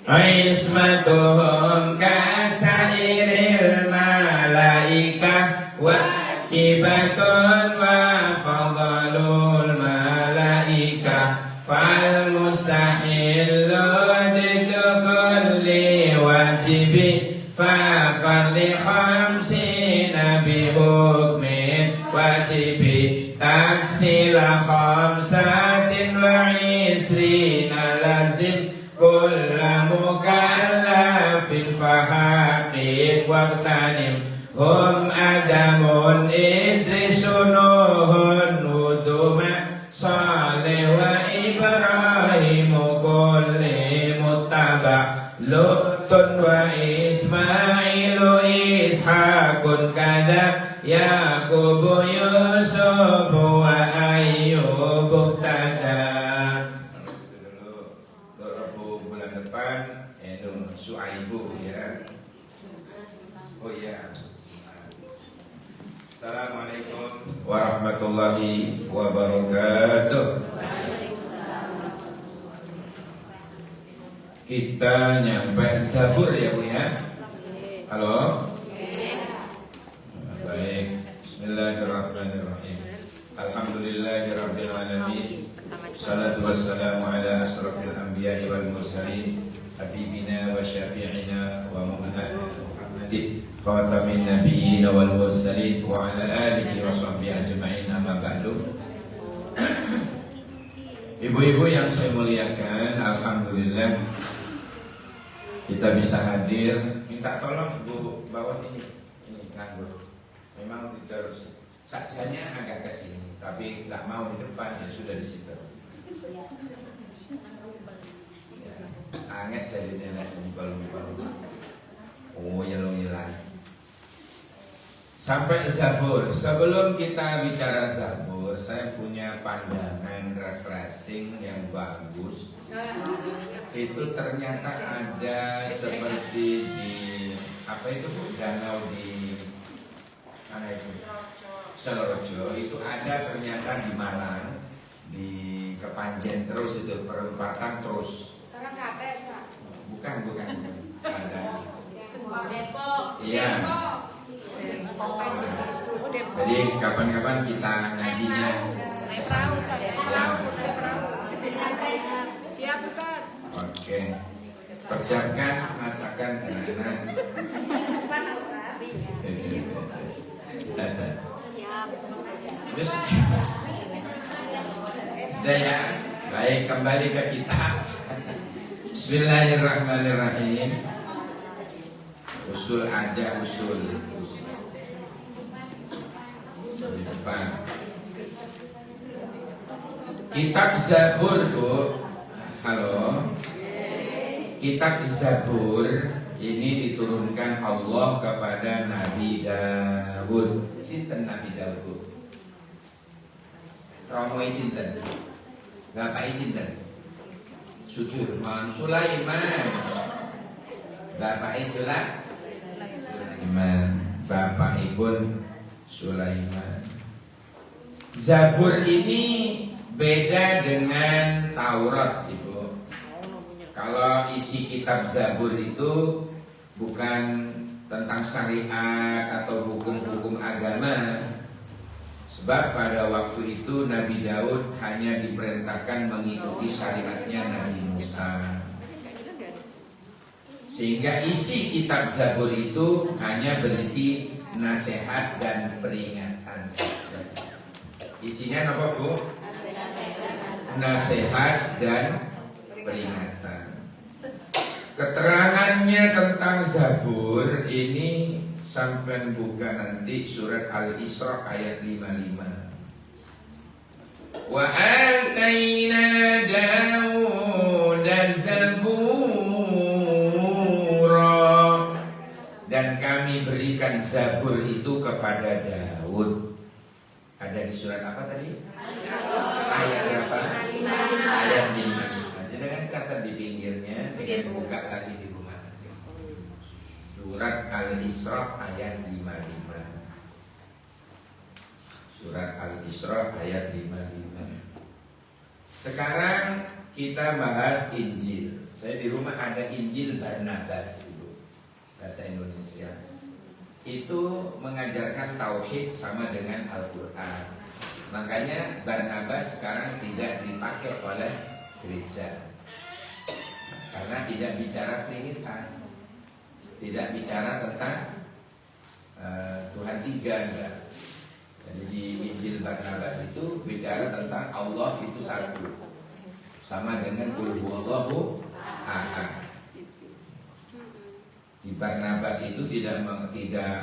Ismatuhum kasairil malaikah wajibatun wa fadlul malaikah fal mustahillu didu kulli wajibi fa farli khamsina bihukmin wajibi taksila khamsatin wa isrina lazim kulla mukallafin fahaqib waqtanim hum adamun idrisunuhun huduma salih wa ibrahimu kulli muttaba lutun wa ismailu ishaqun kada yaqubu yusufu wa ayyubu tada. Suaibu ya. Oh ya. Assalamualaikum warahmatullahi wabarakatuh. Kita nyampe Zabur ya Bu ya. Halo. Baik. Bismillahirrahmanirrahim. Alhamdulillahirabbil alamin. Salatu wassalamu ala asrofil anbiya'i wal mursalin habibina wa syafi'ina wa mu'minina Muhammadin khatamin nabiyyin wal mursalin wa ala alihi wa sahbihi ajma'in amma ba'du. Ibu-ibu yang saya muliakan, alhamdulillah kita bisa hadir. Minta tolong Bu bawa ini nganggur. Memang terus sajanya agak ke sini, tapi tak mau di depan, ya sudah di situ. Anget jadinya lagi lupa-lupa. Oh hilang. Sampai Zabur. Sebelum kita bicara Zabur, saya punya pandangan refreshing yang bagus. Itu ternyata ada seperti di apa itu Bu? Danau di mana itu? Selorojo. Itu ada ternyata di Malang, di Kepanjen terus itu perempatan terus. Bukan. Ada. Depok. Iya. Jadi kapan-kapan kita ngajinya. Ya. Siap Ustaz. Oke. Persiapkan masakan anak-anak. Siap. Sudah ya. Baik, kembali ke kita. Bismillahirrahmanirrahim. Usul aja usul. Di depan. Kitab Zabur Bu. Halo. Kitab Zabur ini diturunkan Allah kepada Nabi Daud. Sinten Nabi Daud? Romoi sinten? Bapak sinten? Sudirman Sulaiman. Bapak Sulaiman. Bapak Ibun Sulaiman. Zabur ini beda dengan Taurat Ibu. Kalau isi kitab Zabur itu bukan tentang syariat atau hukum-hukum agama. Sebab pada waktu itu Nabi Daud hanya diperintahkan mengikuti syariatnya Nabi Musa. Sehingga isi kitab Zabur itu hanya berisi nasihat dan peringatan saja. Isinya apa Bu? Nasihat dan peringatan. Keterangannya tentang Zabur ini sampai buka nanti surat Al-Isra ayat 55. Wa ataina Dawud zabura, dan kami berikan Zabur itu kepada Daud. Ada di surat apa tadi? Ayat berapa? Ayat 55. Jangan catat di pinggirnya, dengan buka lagi di rumah. Surat Al-Isra ayat 55. Surat Al-Isra ayat 55. Sekarang kita bahas Injil. Saya di rumah ada Injil Barnabas itu, bahasa Indonesia. Itu mengajarkan tauhid sama dengan Al-Quran. Makanya Barnabas sekarang tidak dipakai oleh gereja karena tidak bicara Trinitas, tidak bicara tentang Tuhan tiga, enggak. Jadi di Injil Barnabas itu bicara tentang Allah itu satu, sama dengan Qul huwallahu ahad. Di Barnabas itu tidak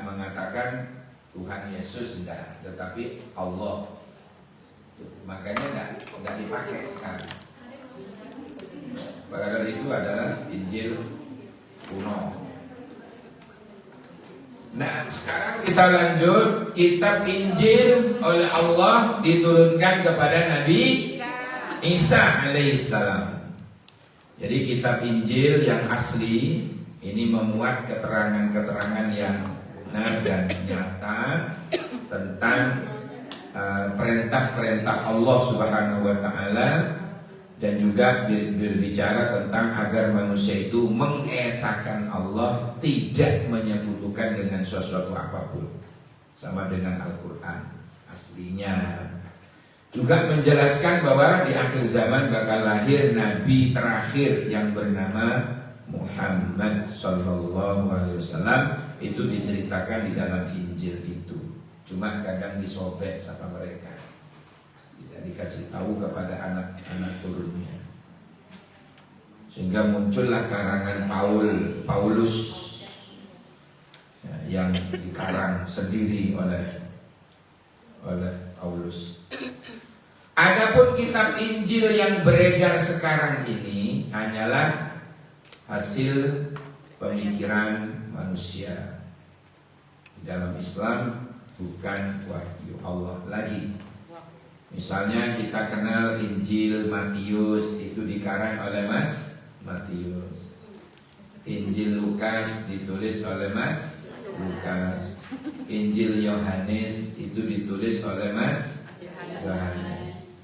mengatakan Tuhan Yesus, enggak, tetapi Allah. Makanya enggak dipakai sekarang. Maka dari itu adalah Injil kuno. Nah, sekarang kita lanjut. Kitab Injil oleh Allah diturunkan kepada Nabi Isa alaihissalam. Jadi kitab Injil yang asli ini memuat keterangan-keterangan yang benar dan nyata tentang perintah-perintah Allah Subhanahu wa taala, dan juga berbicara tentang agar manusia itu mengesahkan Allah, tidak menyekutukan dengan sesuatu apapun, sama dengan Al-Quran aslinya. Juga menjelaskan bahwa di akhir zaman bakal lahir Nabi terakhir yang bernama Muhammad Sallallahu Alaihi Wasallam. Itu diceritakan di dalam Injil itu. Cuma kadang disobek sama mereka, tidak dikasih tahu kepada anak-anak turunnya, sehingga muncullah karangan Paulus ya, yang dikarang sendiri oleh Paulus. Adapun kitab Injil yang beredar sekarang ini hanyalah hasil pemikiran manusia. Di dalam Islam bukan wahyu Allah lagi. Misalnya kita kenal Injil Matius, itu dikarang oleh Mas Matius. Injil Lukas ditulis oleh Mas Lukas. Injil Yohanes itu ditulis oleh Mas Yohanes.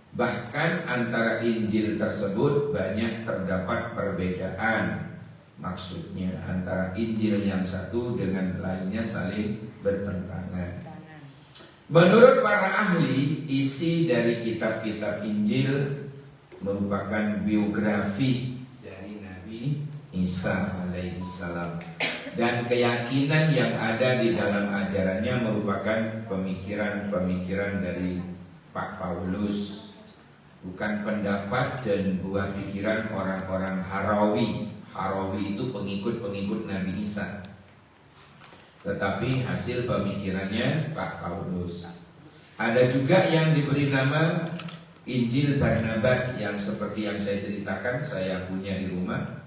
Bahkan antara Injil tersebut banyak terdapat perbedaan. Maksudnya antara Injil yang satu dengan lainnya saling bertentangan. Menurut para ahli, isi dari kitab-kitab Injil merupakan biografi dari Nabi Isa alaihissalam, dan keyakinan yang ada di dalam ajarannya merupakan pemikiran-pemikiran dari Pak Paulus, bukan pendapat dan buah pikiran orang-orang Harawi. Harawi itu pengikut-pengikut Nabi Isa, tetapi hasil pemikirannya Pak Paulus. Ada juga yang diberi nama Injil Barnabas, yang seperti yang saya ceritakan, saya punya di rumah,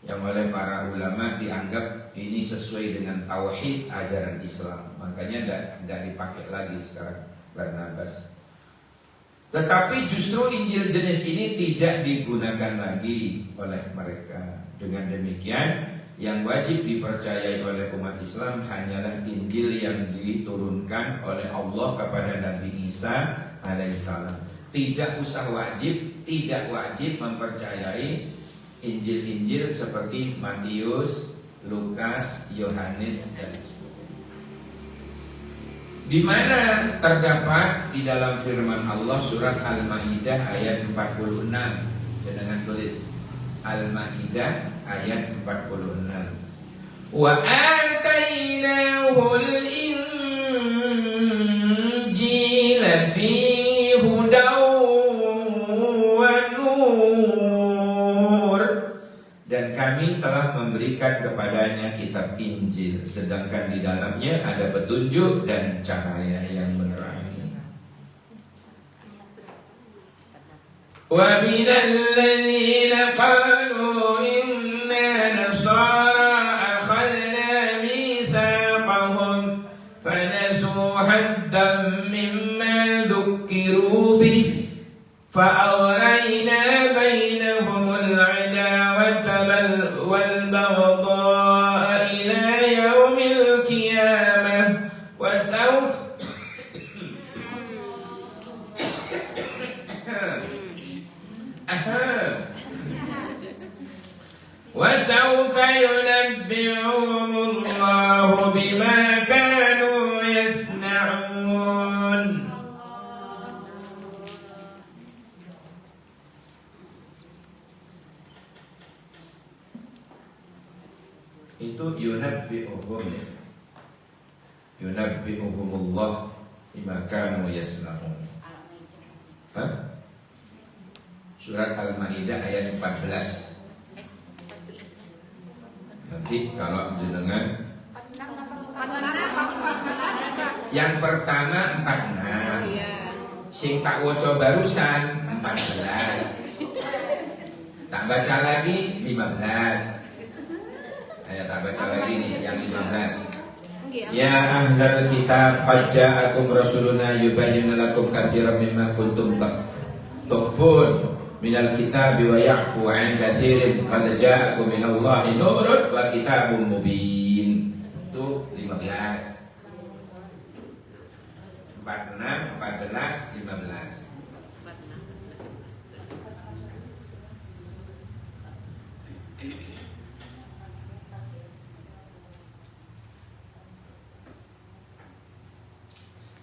yang oleh para ulama dianggap ini sesuai dengan tauhid ajaran Islam. Makanya tidak dipakai lagi sekarang Barnabas. Tetapi justru Injil jenis ini tidak digunakan lagi oleh mereka. Dengan demikian, yang wajib dipercayai oleh umat Islam hanyalah Injil yang diturunkan oleh Allah kepada Nabi Isa alaihissalam. Tidak wajib mempercayai Injil-Injil seperti Matius, Lukas, Yohanes, dan di mana terdapat di dalam firman Allah surat Al-Maidah ayat 46. Dengan tulis Al-Maidah ayat 46. Wa atainahul injila fihi hudaw wa nur, dan kami telah memberikan kepadanya kitab Injil, sedangkan di dalamnya ada petunjuk dan cahaya yang menerangi. Wa minal ladzina qalu inna nasara akhadna mitsaqahum fanasu haddan mimma dzukkiru bih fa'aghrayna bainahumul 'adawata wal baghdha'a ila yaumil qiyamah wa sawfa وسوف ينبئهم الله بما كانوا يصنعون. Itu yunabbi'uhumullah bima kanu yasna'un. Surat Al-Maidah ayat 14. Nanti kalau jenengan yang pertama 46, sing tak woco barusan 14, tak baca lagi 15. Saya tak baca lagi nih yang 15. Ya ahlal kitab qad ja'akum rasuluna yubayyinu lakum katsiran mimma kuntum tukhfun minal kitabi wa ya'fu 'an katsirin qad ja'akum minallahi nurun wa kitabun mubin. Itu 15. 46, 14, 15.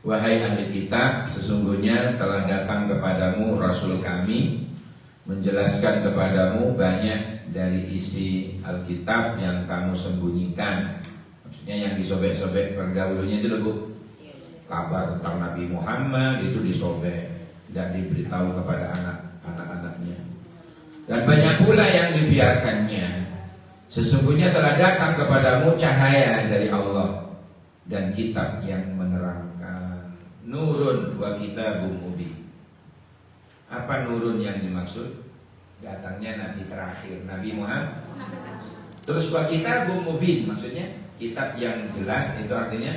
Wahai ahli kitab, sesungguhnya telah datang kepadamu Rasul kami menjelaskan kepadamu banyak dari isi Alkitab yang kamu sembunyikan. Maksudnya yang disobek-sobek pendahulunya itu Bu. Kabar tentang Nabi Muhammad itu disobek, tidak diberitahu kepada anak-anaknya. Dan banyak pula yang dibiarkannya. Sesungguhnya telah datang kepadamu cahaya dari Allah dan kitab yang menerangkan. Nurun wa kitabun mubin. Apa nurun yang dimaksud? Datangnya Nabi terakhir, Nabi Muhammad. Terus wa kitabun mubin, maksudnya kitab yang jelas, itu artinya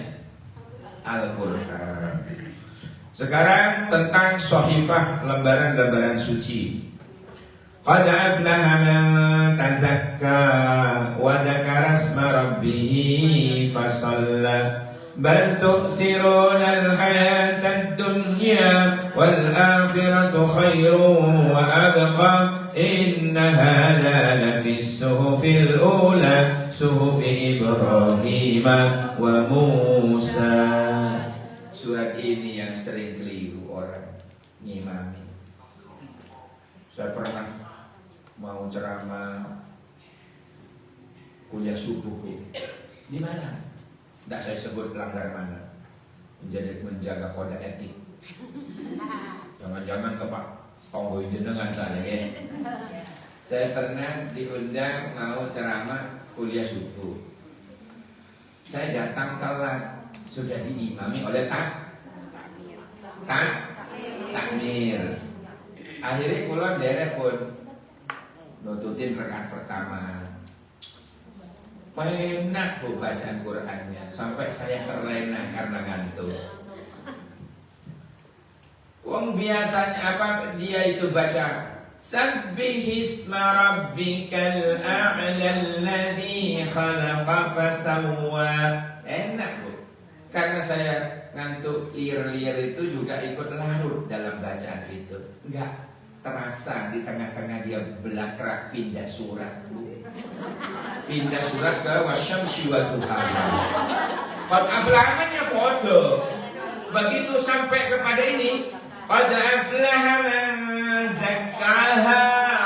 Al-Quran. Sekarang tentang Shahifah, lembaran-lembaran suci. Qad aflaha man tazakka wa dzakara isma rabbih fasalla bal tu'thiruna al-hayata ad-dunya wal akhiratu khairun wa abqa inna hadha lafi as-suhufil ula suhufi Ibrahim wa Musa. Surat ini yang sering keliru orang ngimami. Saya pernah mau ceramah kuliah subuh di mana? Tidak saya sebut pelanggar mana, menjaga kode etik. Jangan-jangan ke Pak Tonggo jenengan saya ya. Saya pernah diundang mau ceramah kuliah subuh. Saya datang telat, sudah diimami oleh takmir. Akhirnya pulang derek pun nututin rakaat pertama. Enak Bu bacaan Qurannya, sampai saya terlena karena ngantuk. Wong biasanya apa dia itu baca Sabbihisma rabbikal a'la alladhi khalaqa fasawwa. Enak Bu. Karena saya ngantuk lir-lir itu juga ikut larut dalam bacaan itu. Enggak terasa di tengah-tengah dia belakrak pindah surat. Pindah surat ke wasyamsi wa duhaha. Qad aflaha podo. Begitu sampai kepada ini, qad aflaha man zakkaha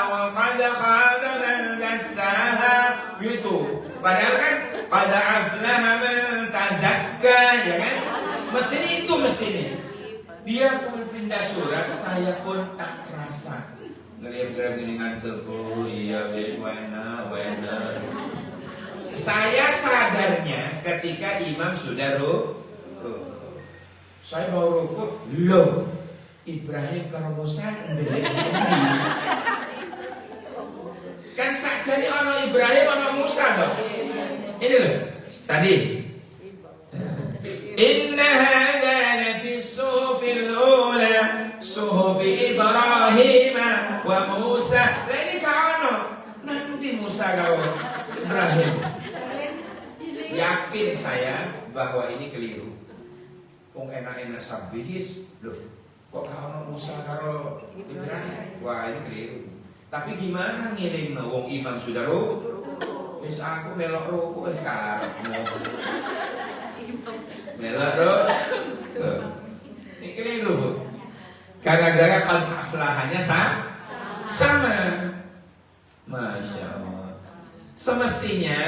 wa qad khaba man dassaha. Gitu. Padahal kan qad aflaha man tazakka, ya kan? Mestinya itu mestinya. Dia pun pindah surat, saya pun tak terasa. Ngelihat gini ngantuk, oh iya wena. Saya sadarnya ketika imam sudah rukuk. Saya mau rukuk, loh Ibrahim karo Musa ndelek kan sakjane ana Ibrahim ana Musa dong. Ini loh tadi. Inna hadza lafi suhufil ula suhufi Ibrahim wa Musa. Lah ini kaono nanti Musa karo Ibrahim. Yakin saya bahwa ini keliru. Wong enak-enak sabihis, loh kok kaono Musa karo Ibrahim? Wah ini keliru. Tapi gimana ngirim wong imam sudah rukuk? Wis aku melok rukuk karepmu. Melok rukuk. Ini keliru, Bu. Gara-gara qad aflahanya sama. Masya Allah. Semestinya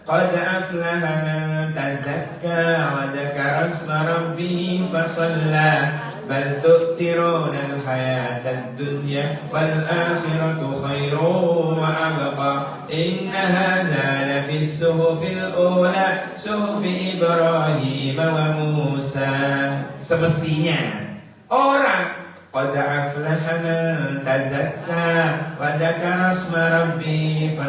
qad aflaha man tazakka wa dzakara isma rabbih fasalla bal tu'thiruna al-hayata ad-dunya wal akhiratu khairun wa abqa inna hadza la fi as-suhufil ula suhufi Ibrahim wa Musa. Semestinya orang qad aflaha man tazakka wa dzakara isma rabbih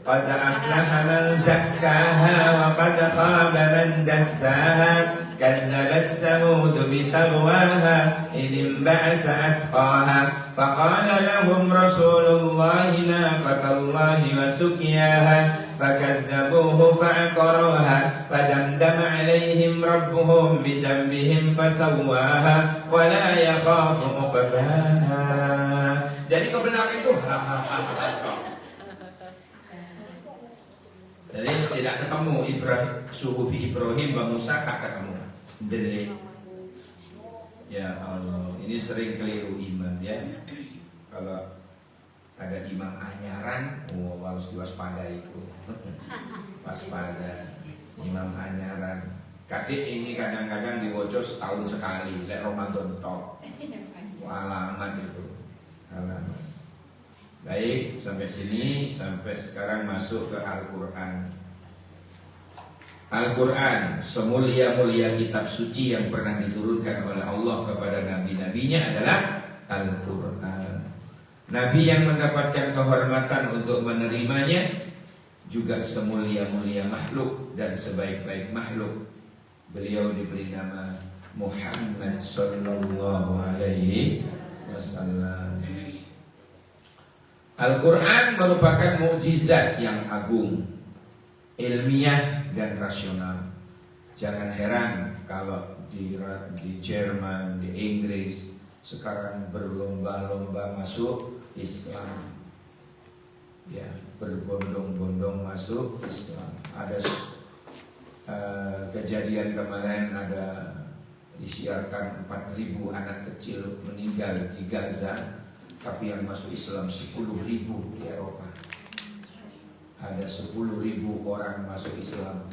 qad aflaha man zakkaha wa qad khaba man dassaha كذبت ثمود بطغواها إذ انبعث أسقاها فقال لهم رسول الله ناقة الله وسقياها فكذبوه فعقروها فدمدم عليهم ربهم بذنبهم فسواها ولا يخاف عقباها. Jadi kebenaran itu jadi tidak ketemu suhufi Ibrahim dan Musa, tak ketemu. Delik. Ya Allah, ini sering keliru iman ya. Kalau ada imam anyaran, harus diwaspadai itu. Waspada imam anyaran. Kakek ini kadang-kadang diwocos setahun sekali, lek Ramadan tok. Alamat itu. Alamat. Baik, sampai sini, sampai sekarang masuk ke Al-Quran. Al-Quran, semulia-mulia kitab suci yang pernah diturunkan oleh Allah kepada nabi-nabinya adalah Al-Quran. Nabi yang mendapatkan kehormatan untuk menerimanya juga semulia-mulia makhluk dan sebaik-baik makhluk. Beliau diberi nama Muhammad sallallahu alaihi wasallam. Al-Quran merupakan mukjizat yang agung, ilmiah dan rasional. Jangan heran kalau di Jerman, di Inggris sekarang berlomba-lomba masuk Islam. Ya, berbondong-bondong masuk Islam. Ada kejadian kemarin ada disiarkan 4.000 anak kecil meninggal di Gaza, tapi yang masuk Islam 10.000 di Eropa. Ada 10.000 orang masuk Islam.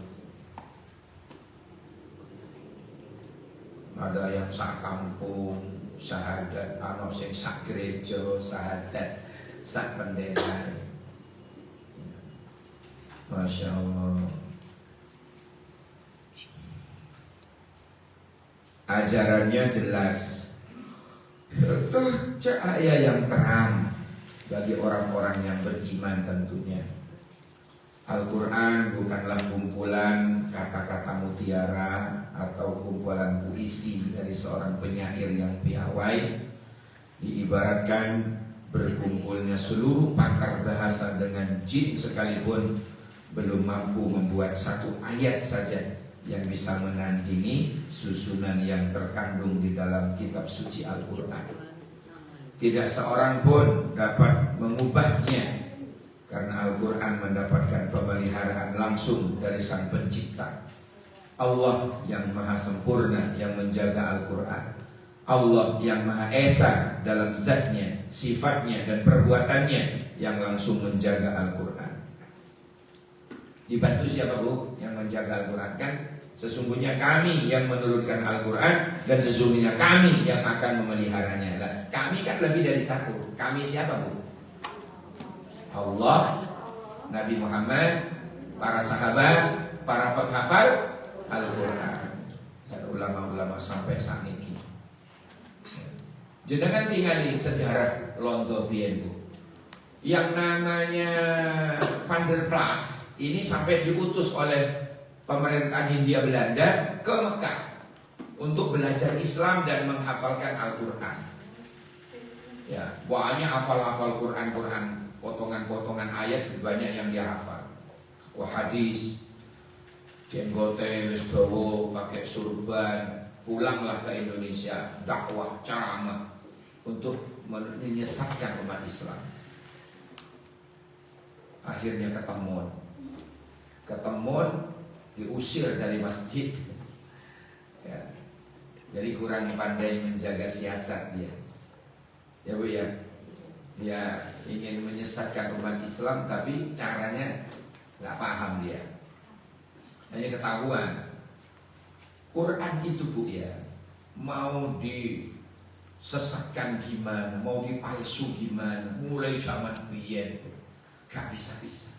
Ada yang sak kampung syahadat, ana sing sak gereja syahadat, sak pendeta. Masya Allah. Ajarannya jelas, cahaya yang terang bagi orang-orang yang beriman tentunya. Al-Quran bukanlah kumpulan kata-kata mutiara atau kumpulan puisi dari seorang penyair yang piawai. Diibaratkan berkumpulnya seluruh pakar bahasa dengan jin sekalipun belum mampu membuat satu ayat saja yang bisa menandingi susunan yang terkandung di dalam kitab suci Al-Quran. Tidak seorang pun dapat mengubahnya, karena Al-Quran mendapatkan pemeliharaan langsung dari Sang Pencipta. Allah yang maha sempurna yang menjaga Al-Quran. Allah yang maha esa dalam zatnya, sifatnya dan perbuatannya yang langsung menjaga Al-Quran. Dibantu siapa, Bu? Yang menjaga Al-Quran? Kan sesungguhnya kami yang menurunkan Al-Quran dan sesungguhnya kami yang akan memeliharanya. Nah, kami kan lebih dari satu. Kami siapa, Bu? Allah, Nabi Muhammad, para sahabat, para penghafal Al-Quran, dan ulama-ulama sampai saat ini. Jenengan tinggal di sejarah Londo Biyen, Bu. Yang namanya Panderplas ini sampai diutus oleh pemerintahan Hindia Belanda ke Mekah untuk belajar Islam dan menghafalkan Al-Quran. Ya, banyak hafal-hafal Quran, potongan-potongan ayat banyak yang dia hafal. Wah, hadis, jenggote wis dawa, pakai surban, pulanglah ke Indonesia, dakwah, ceramah untuk menyesatkan umat Islam. Akhirnya ketemu Ketemu diusir dari masjid. Ya. Jadi kurang pandai menjaga siasat dia. Ya Bu ya. Dia ingin menyesatkan umat Islam tapi caranya nggak paham dia. Hanya ketahuan. Quran itu Bu ya, mau disesatkan gimana, mau dipalsu gimana, mulai zaman biyen gak bisa-bisa.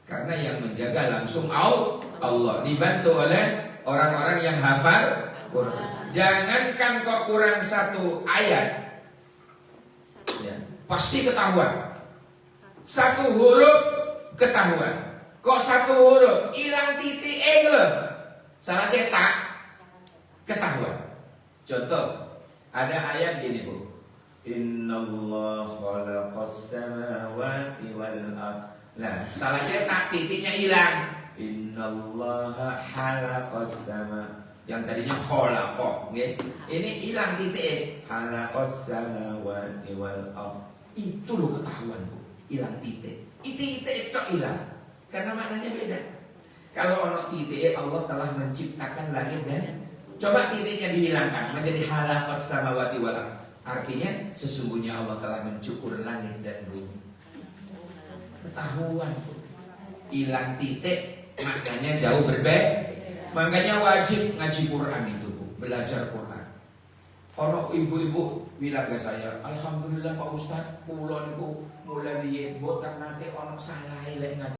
Karena yang menjaga langsung Allah, dibantu oleh orang-orang yang hafal Quran. Jangankan kok kurang satu ayat, ya, pasti ketahuan. Satu huruf ketahuan. Kok satu huruf hilang titik loh, salah cetak, ketahuan. Contoh, ada ayat gini Bu. Innallaha khalaqas samawati wal ardh. Nah, salah cetak, titiknya hilang. Innallaha khalaqas sama. Yang tadinya khalaqa, gitu. Ini hilang titik. Khalaqas samawati wal ardh. Itu loh ketahuan Bu, hilang titik. Titik itu hilang. Karena maknanya beda. Kalau ono titik, Allah telah menciptakan langit dan coba titiknya dihilangkan menjadi khalaqas samawati wal ardh. Artinya sesungguhnya Allah telah mencukur langit dan bumi. Ketahuan, hilang titik maknanya jauh berbeda. Makanya wajib ngaji Quran itu Bu, belajar Quran. Ono ibu-ibu bilang ke saya, alhamdulillah Pak Ustadz, kula niku mulai riyen mboten nate ono salah ngaji